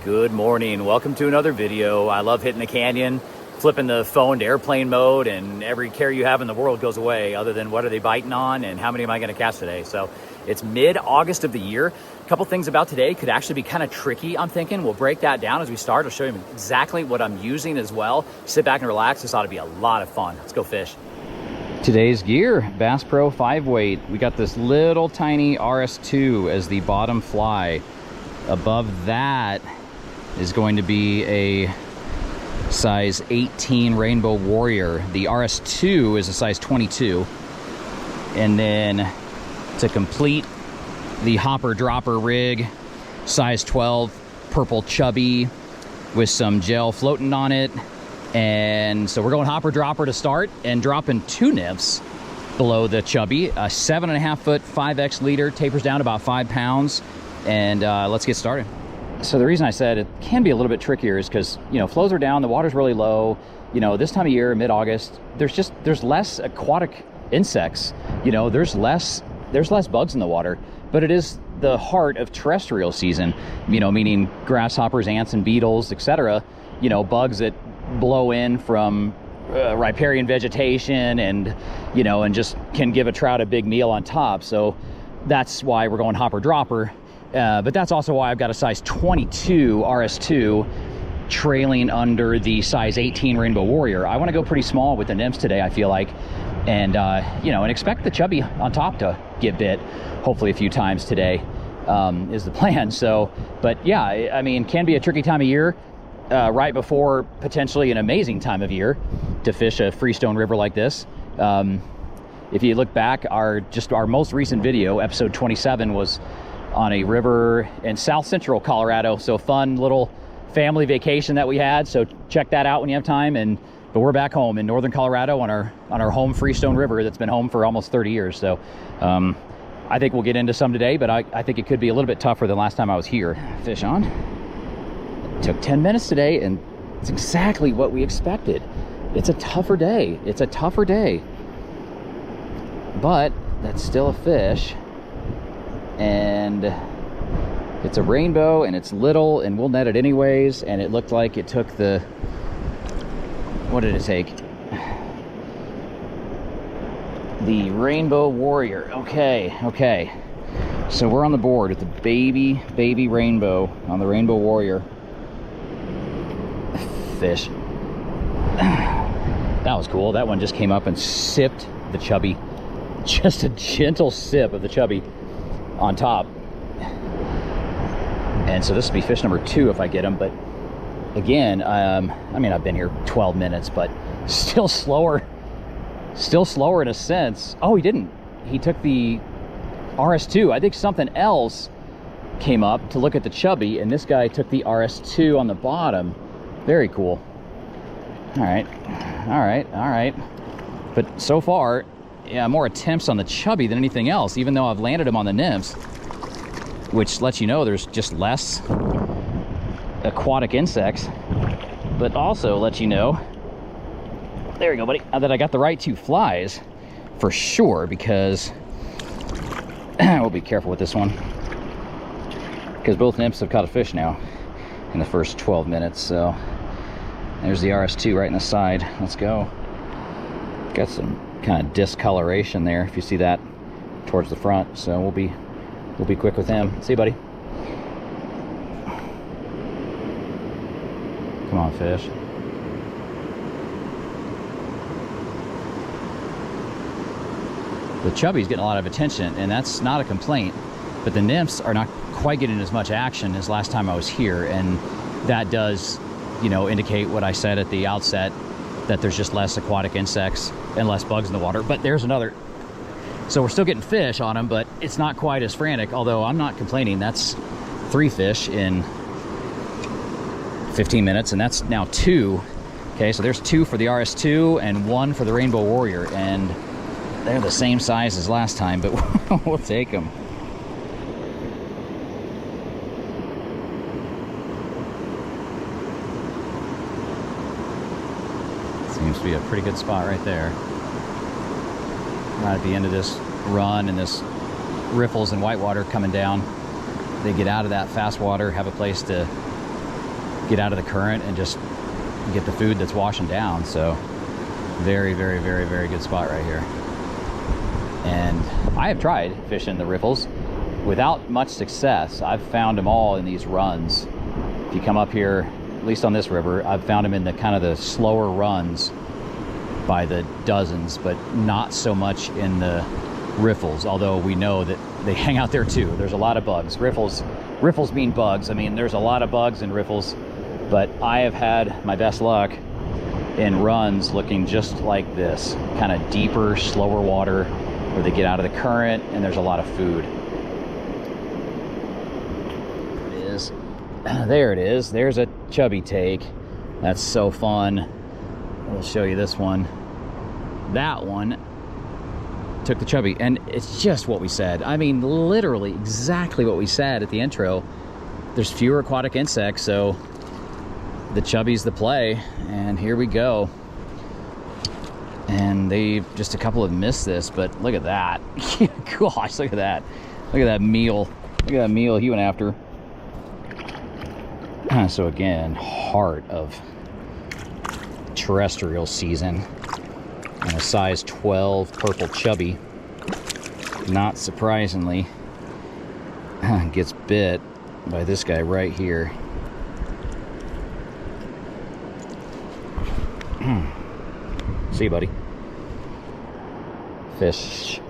Good morning. Welcome to another video. I love hitting the canyon, flipping the phone to airplane mode, and every care you have in the world goes away other than what are they biting on and how many am I going to catch today. So it's mid-August of the year. A couple things about today could actually be kind of tricky, I'm thinking. We'll break that down as we start. I'll show you exactly what I'm using as well. Sit back and relax. This ought to be a lot of fun. Let's go fish. Today's gear, Bass Pro 5-weight. We got this little tiny RS2 as the bottom fly. Above that is going to be a size 18 Rainbow Warrior. The RS2 is a size 22. And then to complete the hopper dropper rig, size 12 purple chubby with some gel floating on it. And so we're going hopper dropper to start and dropping 2 nymphs below the chubby. A 7.5 foot 5X leader, tapers down about 5 pounds. And let's get started. So the reason I said it can be a little bit trickier is because, you know, flows are down, the water's really low. You know, this time of year, mid-August, there's less aquatic insects. You know, there's less bugs in the water, but it is the heart of terrestrial season, you know, meaning grasshoppers, ants, and beetles, etc. You know, bugs that blow in from riparian vegetation and, you know, and just can give a trout a big meal on top. So that's why we're going hopper dropper. But that's also why I've got a size 22 RS2 trailing under the size 18 Rainbow Warrior. I want to go pretty small with the nymphs today, I feel like, and you know, and expect the chubby on top to get bit hopefully a few times today is the plan. So, but yeah, I mean, can be a tricky time of year right before potentially an amazing time of year to fish a freestone river like this. If you look back, our most recent video, episode 27, was on a river in south central Colorado. So fun little family vacation that we had. So check that out when you have time. But we're back home in northern Colorado on our home Freestone River that's been home for almost 30 years. So I think we'll get into some today, but I think it could be a little bit tougher than last time I was here. Fish on. It took 10 minutes today, and it's exactly what we expected. It's a tougher day. It's a tougher day. But that's still a fish. And it's a rainbow, and it's little, and we'll net it anyways. And it looked like it took what did it take? The Rainbow Warrior. Okay. So we're on the board with the baby rainbow on the Rainbow Warrior. Fish. That was cool. That one just came up and sipped the chubby. Just a gentle sip of the chubby on top. And so this will be fish number 2 if I get him. But again, I mean, I've been here 12 minutes, but still slower in a sense. Oh, he didn't. He took the RS2. I think something else came up to look at the chubby, and this guy took the RS2 on the bottom. Very cool. All right. But so far, yeah, more attempts on the chubby than anything else, even though I've landed him on the nymphs, which lets you know there's just less aquatic insects, but also lets you know, there you go, buddy, that I got the right 2 flies for sure, because we'll be careful with this one, because both nymphs have caught a fish now in the first 12 minutes. So there's the RS2 right in the side. Let's go. Got some kind of discoloration there, if you see that, towards the front. So we'll be quick with him. See you, buddy. Come on, fish. The chubby's getting a lot of attention, and that's not a complaint, but the nymphs are not quite getting as much action as last time I was here, and that does, you know, indicate what I said at the outset, that there's just less aquatic insects and less bugs in the water. But there's another. So we're still getting fish on them, but it's not quite as frantic, although I'm not complaining. That's 3 fish in 15 minutes, and that's now 2. Okay, so there's 2 for the RS2 and 1 for the Rainbow Warrior, and they're the same size as last time, but we'll take them. Seems to be a pretty good spot right there. Right at the end of this run, and this riffles and whitewater coming down. They get out of that fast water, have a place to get out of the current and just get the food that's washing down. So very, very, very, very good spot right here. And I have tried fishing the riffles without much success. I've found them all in these runs. If you come up here, at least on this river, I've found them in the kind of the slower runs by the dozens, but not so much in the riffles, although we know that they hang out there too. There's a lot of bugs. Riffles mean bugs. I mean, there's a lot of bugs in riffles, but I have had my best luck in runs looking just like this, kind of deeper, slower water where they get out of the current and there's a lot of food. There it is. There's a chubby take. That's so fun. We'll show you this one. That one took the chubby, and it's just what we said. I mean, literally exactly what we said at the intro. There's fewer aquatic insects, so the chubby's the play, and here we go. And they just a couple have missed this, but look at that. Gosh, look at that. Look at that meal. Look at that meal he went after. So again, heart of terrestrial season, and a size 12 purple chubby, not surprisingly, gets bit by this guy right here. See you, buddy. Fish.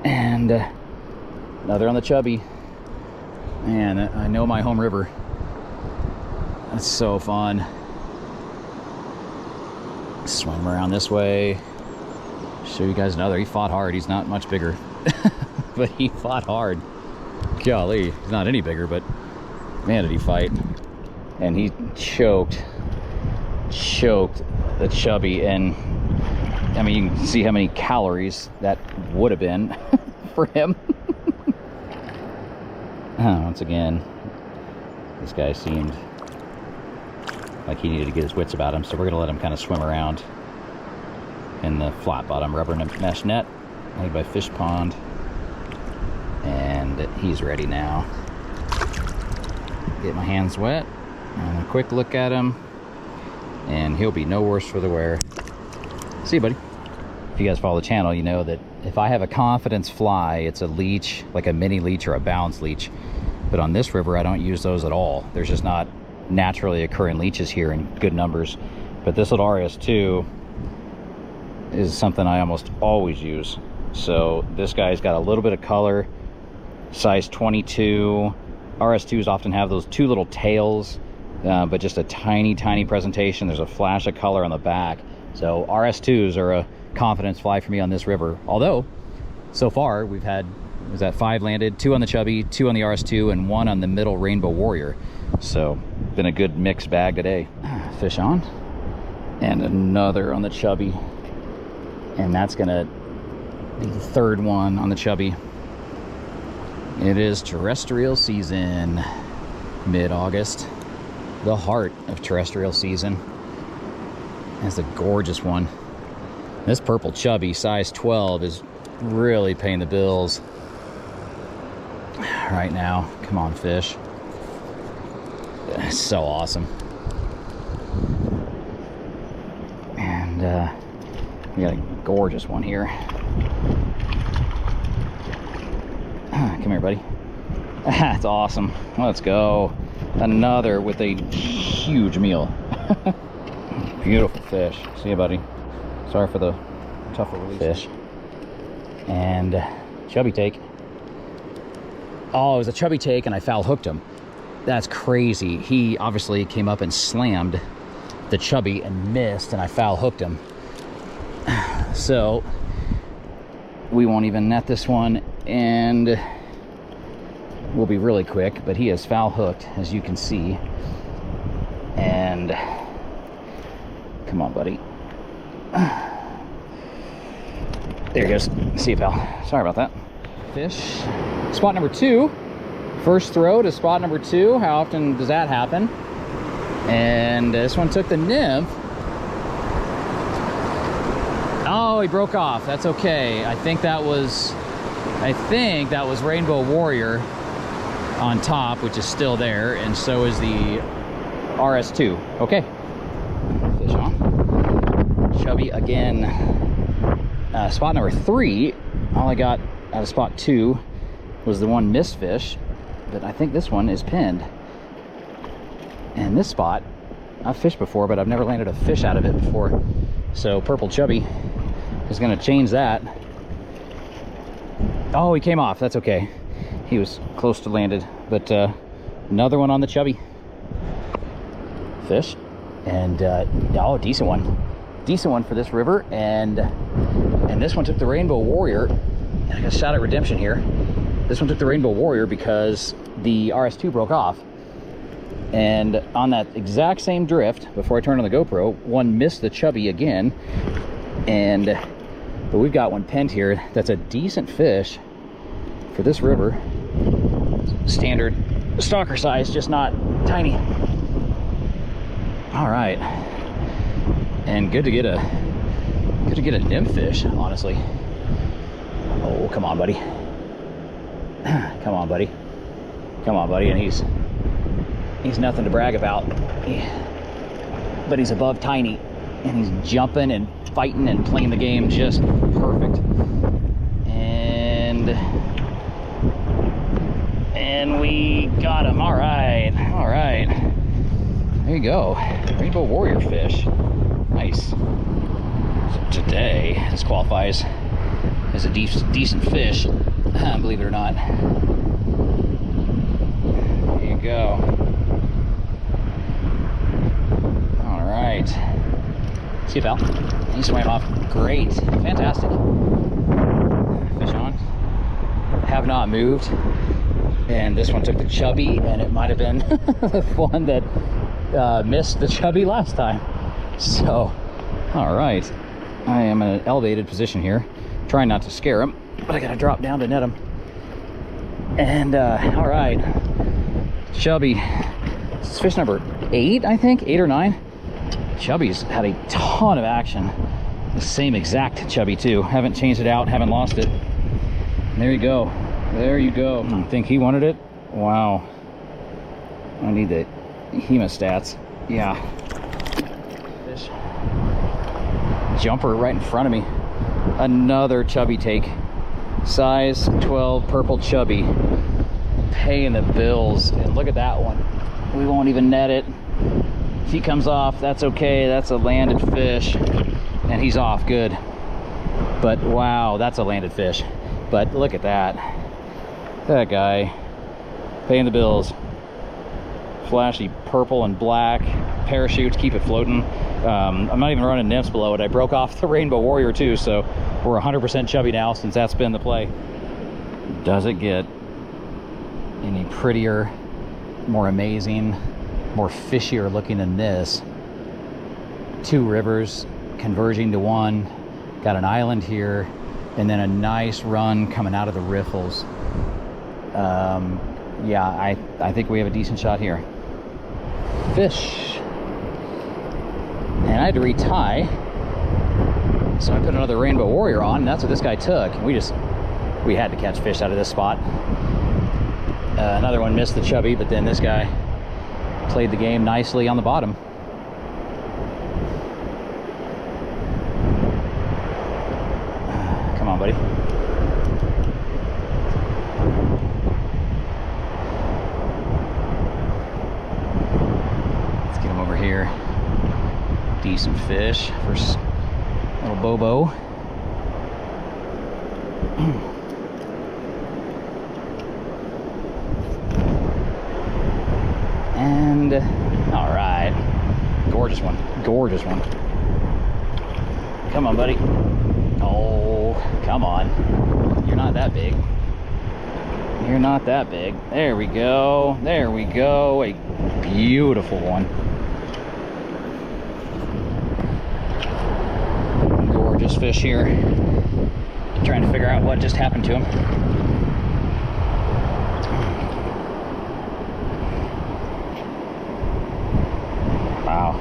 And another on the chubby. Man, I know my home river. That's so fun. Swim around this way. Show you guys another. He fought hard. He's not much bigger, but he fought hard. Golly, he's not any bigger, but man, did he fight. And he choked the chubby, and I mean, you can see how many calories that would have been for him. Once again, this guy seemed like he needed to get his wits about him, so we're gonna let him kind of swim around in the flat bottom rubber mesh net made by Fish Pond, and he's ready now. Get my hands wet and a quick look at him, and he'll be no worse for the wear. See you, buddy. If you guys follow the channel, you know that if I have a confidence fly, it's a leech, like a mini leech or a balance leech. But on this river, I don't use those at all. There's just not naturally occurring leeches here in good numbers. But this little RS2 is something I almost always use. So this guy's got a little bit of color, size 22. RS2s often have those two little tails, but just a tiny, tiny presentation. There's a flash of color on the back. So RS2s are a confidence fly for me on this river. Although, so far, we've had, was that 5 landed, 2 on the chubby, 2 on the RS2, and 1 on the middle rainbow warrior. So, been a good mixed bag today. Fish on. And another on the chubby. And that's gonna be the 3rd one on the chubby. It is terrestrial season, mid-August. The heart of terrestrial season. That's a gorgeous one. This purple chubby, size 12, is really paying the bills right now. Come on, fish. That's so awesome. And we got a gorgeous one here. Come here, buddy. That's awesome. Let's go. Another with a huge meal. Beautiful fish. See you, buddy. Sorry for the tougher release. Fish. And chubby take. Oh, it was a chubby take and I foul hooked him. That's crazy. He obviously came up and slammed the chubby and missed, and I foul hooked him. So we won't even net this one, and we'll be really quick, but he is foul hooked, as you can see. And come on, buddy. There he goes. See you, pal. Sorry about that. Fish. Spot number 2. First throw to spot number 2. How often does that happen? And this one took the nymph. Oh, he broke off. That's okay. I think that was Rainbow Warrior on top, which is still there, and so is the RS2. Okay. Fish on. Chubby again. Spot number 3, all I got out of spot 2 was the one missed fish, but I think this one is pinned. And this spot, I've fished before, but I've never landed a fish out of it before. So purple chubby is gonna change that. Oh, he came off, that's okay. He was close to landed, but another one on the chubby. Fish, and oh, decent one for this river, and this one took the Rainbow Warrior. I got a shot at redemption here. This one took the Rainbow Warrior because the RS2 broke off, and on that exact same drift, before I turned on the GoPro, one missed the chubby again, but we've got one penned here that's a decent fish for this river. Standard stalker size, just not tiny. All right, and good to get a nymph fish, honestly. Oh, come on, buddy. Come on, buddy. Come on, buddy. And he's nothing to brag about, but he's above tiny, and he's jumping and fighting and playing the game just perfect. And we got him. All right, all right. There you go. Rainbow Warrior fish. Nice. So today, this qualifies as a decent fish, believe it or not. There you go. All right. See you, pal. He swam off great. Fantastic. Fish on. Have not moved. And this one took the chubby, and it might have been the one that missed the chubby last time. So, all right. I am in an elevated position here, trying not to scare him, but I gotta drop down to net him. And all right, chubby. This is fish number 8, I think, 8 or 9. Chubby's had a ton of action. The same exact chubby too. Haven't changed it out, haven't lost it. And there you go. There you go. I think he wanted it. Wow. I need the hemostats. Yeah. Fish. Jumper right in front of me. Another chubby take. Size 12 purple chubby. Paying the bills. And look at that one. We won't even net it. If he comes off, that's okay. That's a landed fish. And he's off. Good. But wow, that's a landed fish. But look at that. That guy paying the bills. Flashy purple and black parachutes, keep it floating. I'm not even running nymphs below it. I broke off the Rainbow Warrior too, so we're 100% chubby now since that's been the play. Does it get any prettier, more amazing, more fishier looking than this? 2 rivers converging to one. Got an island here, and then a nice run coming out of the riffles. Yeah, I think we have a decent shot here. Fish. And I had to retie, so I put another Rainbow Warrior on, and that's what this guy took. We had to catch fish out of this spot. Another one missed the chubby, but then this guy played the game nicely on the bottom. Come on, buddy. Here, decent fish for little Bobo. And all right, gorgeous one, gorgeous one. Come on, buddy. Oh, come on. You're not that big. You're not that big. There we go. There we go. A beautiful one. Fish here, trying to figure out what just happened to him. Wow.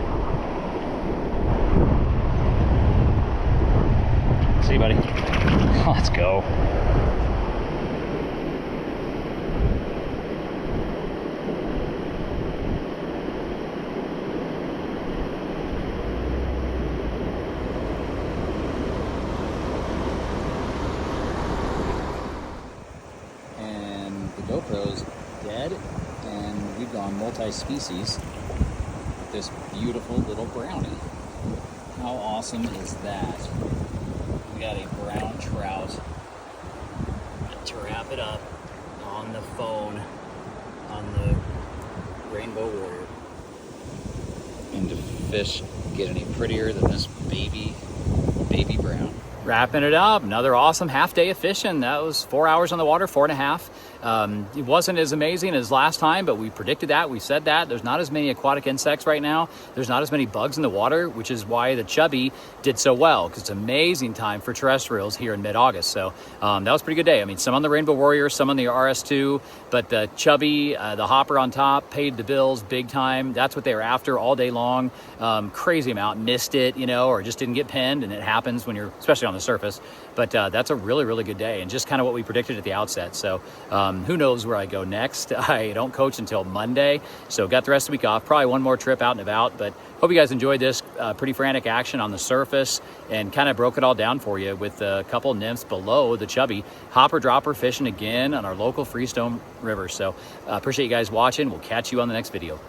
See, buddy? Let's go. GoPro's dead, and we've gone multi-species with this beautiful little brownie. How awesome is that? We got a brown trout to wrap it up on the phone on the Rainbow Warrior. And the fish get any prettier than this baby brown. Wrapping it up, another awesome half day of fishing. That was 4 hours on the water, 4.5. It wasn't as amazing as last time, but we predicted that, we said that. There's not as many aquatic insects right now. There's not as many bugs in the water, which is why the chubby did so well, because it's an amazing time for terrestrials here in mid-August. So that was a pretty good day. I mean, some on the Rainbow Warrior, some on the RS2, but the chubby, the hopper on top, paid the bills big time. That's what they were after all day long. Crazy amount, missed it, you know, or just didn't get pinned, and it happens when you're, especially on the surface. But that's a really, really good day, and just kind of what we predicted at the outset. So who knows where I go next. I don't coach until Monday, so got the rest of the week off. Probably one more trip out and about, but hope you guys enjoyed this pretty frantic action on the surface and kind of broke it all down for you with a couple nymphs below the chubby. Hopper dropper fishing again on our local Freestone River. So appreciate you guys watching. We'll catch you on the next video.